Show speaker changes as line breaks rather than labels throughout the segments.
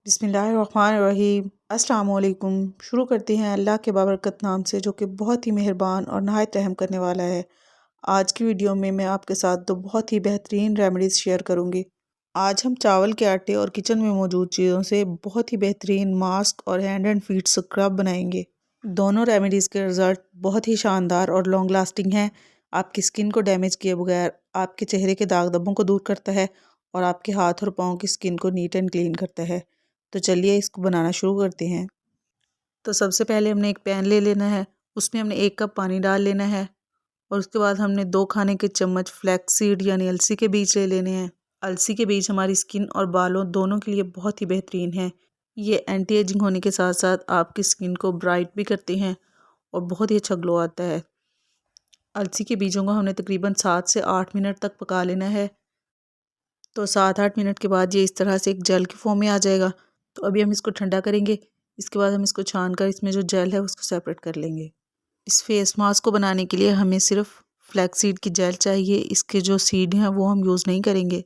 बिस्मिल्लाहिर्रहमानिर्रहीम। अस्सलाम वालेकुम। शुरू करते हैं अल्लाह के बाबरकत नाम से जो कि बहुत ही मेहरबान और नहायत रहम करने वाला है। आज की वीडियो में मैं आपके साथ दो बहुत ही बेहतरीन रेमेडीज़ शेयर करूंगी। आज हम चावल के आटे और किचन में मौजूद चीज़ों से बहुत ही बेहतरीन मास्क और हैंड एंड फीट स्क्रब बनाएंगे। दोनों रेमेडीज़ के रिज़ल्ट बहुत ही शानदार और लॉन्ग लास्टिंग हैं। आपकी स्किन को डैमेज किए बगैर आपके चेहरे के दाग धब्बों को दूर करता है और आपके हाथ और पाँव की स्किन को नीट एंड क्लीन करता है। तो चलिए इसको बनाना शुरू करते हैं। तो सबसे पहले हमने एक पैन ले लेना है, उसमें हमने 1 कप पानी डाल लेना है और उसके बाद हमने 2 खाने के चम्मच फ्लैक्स सीड यानी अलसी के बीज ले लेने हैं। अलसी के बीज हमारी स्किन और बालों दोनों के लिए बहुत ही बेहतरीन हैं। ये एंटी एजिंग होने के साथ साथ आपकी स्किन को ब्राइट भी करते हैं और बहुत ही अच्छा ग्लो आता है। अलसी के बीजों को हमने तकरीबन 7 से 8 मिनट तक पका लेना है। तो 7-8 मिनट के बाद ये इस तरह से एक जेल की फॉर्म में आ जाएगा। तो अभी हम इसको ठंडा करेंगे। इसके बाद हम इसको छान कर इसमें जो जेल है उसको सेपरेट कर लेंगे। इस फेस मास्क को बनाने के लिए हमें सिर्फ फ्लैक्स सीड की जेल चाहिए। इसके जो सीड हैं वो हम यूज़ नहीं करेंगे।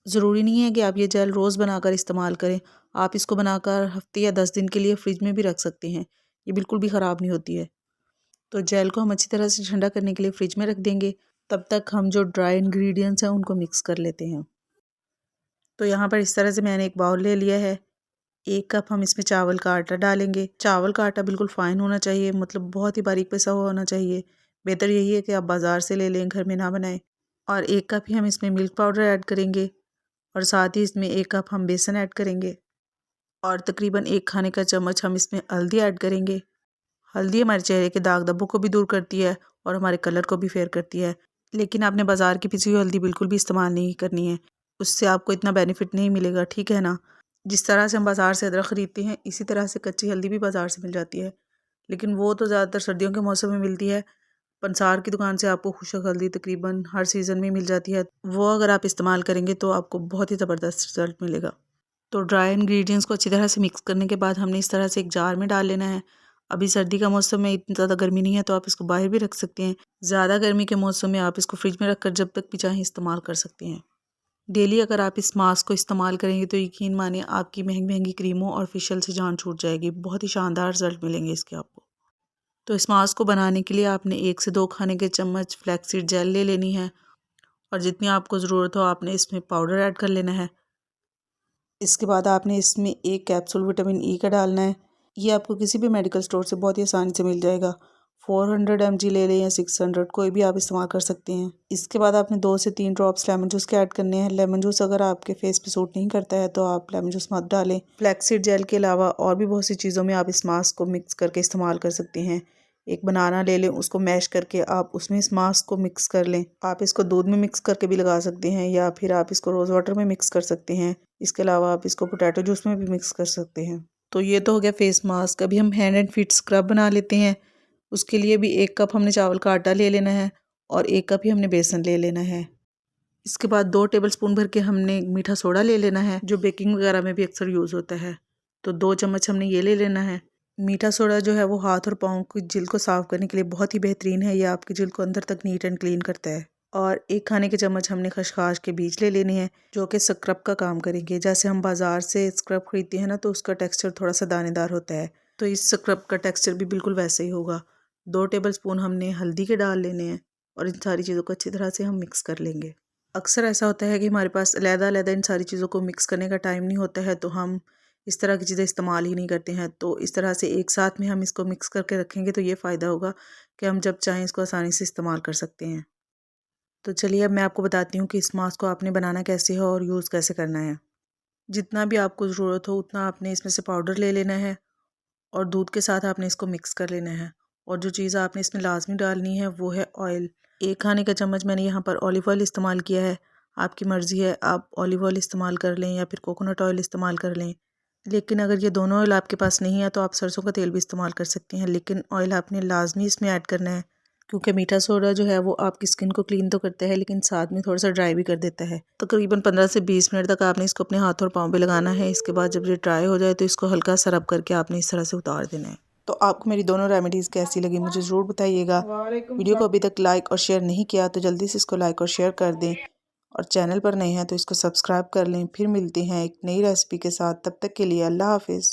ज़रूरी नहीं है कि आप ये जेल रोज़ बनाकर इस्तेमाल करें। आप इसको बनाकर हफ्ते या 10 दिन के लिए फ्रिज में भी रख सकते हैं। ये बिल्कुल भी ख़राब नहीं होती है। तो जेल को हम अच्छी तरह से ठंडा करने के लिए फ्रिज में रख देंगे। तब तक हम जो ड्राई इंग्रेडिएंट्स हैं उनको मिक्स कर लेते हैं। तो यहाँ पर इस तरह से मैंने एक बाउल ले लिया है। 1 कप हम इसमें चावल का आटा डालेंगे। चावल का आटा बिल्कुल फ़ाइन होना चाहिए, मतलब बहुत ही बारीक पिसा हुआ होना चाहिए। बेहतर यही है कि आप बाज़ार से ले लें, घर में ना बनाएं। और 1 कप ही हम इसमें मिल्क पाउडर ऐड करेंगे और साथ ही इसमें 1 कप हम बेसन ऐड करेंगे और तकरीबन 1 खाने का चम्मच हम इसमें हल्दी ऐड करेंगे। हल्दी हमारे चेहरे के दाग धब्बों को भी दूर करती है और हमारे कलर को भी फेयर करती है। लेकिन आपने बाज़ार की पिसी हुई हल्दी बिल्कुल भी इस्तेमाल नहीं करनी है, उससे आपको इतना बेनिफिट नहीं मिलेगा, ठीक है ना। जिस तरह से हम बाज़ार से अदरक ख़रीदते हैं इसी तरह से कच्ची हल्दी भी बाज़ार से मिल जाती है, लेकिन वो तो ज़्यादातर सर्दियों के मौसम में मिलती है। पंसार की दुकान से आपको खुशक हल्दी तकरीबन हर सीज़न में मिल जाती है। वो अगर आप इस्तेमाल करेंगे तो आपको बहुत ही ज़बरदस्त रिज़ल्ट मिलेगा। तो ड्राई इंग्रेडिएंट्स को अच्छी तरह से मिक्स करने के बाद हमने इस तरह से एक जार में डाल लेना है। अभी सर्दी का मौसम है, इतनी ज़्यादा गर्मी नहीं है तो आप इसको बाहर भी रख सकते हैं। ज़्यादा गर्मी के मौसम में आप इसको फ्रिज में रख कर जब तक भी चाहें इस्तेमाल कर सकते हैं। डेली अगर आप इस मास्क को इस्तेमाल करेंगे तो यकीन मानिए आपकी महंगी महंगी क्रीमों और फेशियल से जान छूट जाएगी। बहुत ही शानदार रिजल्ट मिलेंगे इसके आपको। तो इस मास्क को बनाने के लिए आपने 1 से 2 खाने के चम्मच फ्लैक्सीड जेल ले लेनी है और जितनी आपको ज़रूरत हो आपने इसमें पाउडर ऐड कर लेना है। इसके बाद आपने इसमें 1 कैप्सूल विटामिन ई का डालना है। ये आपको किसी भी मेडिकल स्टोर से बहुत ही आसानी से मिल जाएगा। 400 mg ले लें या 600, कोई भी आप इस्तेमाल कर सकते हैं। इसके बाद आपने 2 से 3 ड्रॉप्स लेमन जूस के ऐड करने हैं। लेमन जूस अगर आपके फेस पे सूट नहीं करता है तो आप लेमन जूस मत डालें। फ्लैक्सीड जेल के अलावा और भी बहुत सी चीज़ों में आप इस मास्क को मिक्स करके इस्तेमाल कर सकते हैं। एक बनाना ले लें, उसको मैश करके आप उसमें इस मास्क को मिक्स कर लें। आप इसको दूध में मिक्स करके भी लगा सकते हैं या फिर आप इसको रोज़ वाटर में मिक्स कर सकते हैं। इसके अलावा आप इसको पोटैटो जूस में भी मिक्स कर सकते हैं। तो ये तो हो गया फेस मास्क। अभी हम हैंड एंड फीट स्क्रब बना लेते हैं। उसके लिए भी 1 कप हमने चावल का आटा ले लेना है और 1 कप ही हमने बेसन ले लेना है। इसके बाद 2 टेबलस्पून भर के हमने मीठा सोडा ले लेना है, जो बेकिंग वगैरह में भी अक्सर यूज़ होता है। तो 2 चम्मच हमने ये ले लेना है। मीठा सोडा जो है वो हाथ और पाँव की जिल्द को साफ़ करने के लिए बहुत ही बेहतरीन है। ये आपकी जिल्द को अंदर तक नीट एंड क्लीन करता है। और 1 खाने के चम्मच हमने खसखस के बीज ले लेने हैं जो कि स्क्रब का काम करेंगे। जैसे हम बाज़ार से स्क्रब खरीदते हैं ना तो उसका टेक्सचर थोड़ा सा दानेदार होता है, तो इस स्क्रब का टेक्सचर भी बिल्कुल वैसे ही होगा। 2 टेबलस्पून हमने हल्दी के डाल लेने हैं और इन सारी चीज़ों को अच्छी तरह से हम मिक्स कर लेंगे। अक्सर ऐसा होता है कि हमारे पास अलग-अलग इन सारी चीज़ों को मिक्स करने का टाइम नहीं होता है, तो हम इस तरह की चीज़ें इस्तेमाल ही नहीं करते हैं। तो इस तरह से एक साथ में हम इसको मिक्स करके रखेंगे तो ये फ़ायदा होगा कि हम जब चाहें इसको आसानी से इस्तेमाल कर सकते हैं। तो चलिए अब मैं आपको बताती हूँ कि इस मास्क को आपने बनाना कैसे है और यूज़ कैसे करना है। जितना भी आपको ज़रूरत हो उतना आपने इसमें से पाउडर ले लेना है और दूध के साथ आपने इसको मिक्स कर लेना है। और जो चीज़ आपने इसमें लाजमी डालनी है वो है ऑयल। 1 खाने का चम्मच मैंने यहाँ पर ऑलिव ऑयल इस्तेमाल किया है। आपकी मर्ज़ी है, आप ऑलिव ऑयल इस्तेमाल कर लें या फिर कोकोनट ऑयल इस्तेमाल कर लें। लेकिन अगर ये दोनों ऑयल आपके पास नहीं है तो आप सरसों का तेल भी इस्तेमाल कर सकती हैं, लेकिन ऑयल आपने लाजमी इसमें ऐड करना है क्योंकि मीठा सोडा जो है वो आपकी स्किन को क्लीन तो करता है लेकिन साथ में थोड़ा सा ड्राई भी कर देता है। तकरीबन 15 से 20 मिनट तक आपने इसको अपने हाथ और पाँव पे लगाना है। इसके बाद जब ये ड्राई हो जाए तो इसको हल्का सा रब करके आपने इस तरह से उतार देना है। तो आपको मेरी दोनों रेमेडीज़ कैसी लगी मुझे ज़रूर बताइएगा। वीडियो को अभी तक लाइक और शेयर नहीं किया तो जल्दी से इसको लाइक और शेयर कर दें और चैनल पर नए हैं तो इसको सब्सक्राइब कर लें। फिर मिलते हैं एक नई रेसिपी के साथ, तब तक के लिए अल्लाह हाफिज़।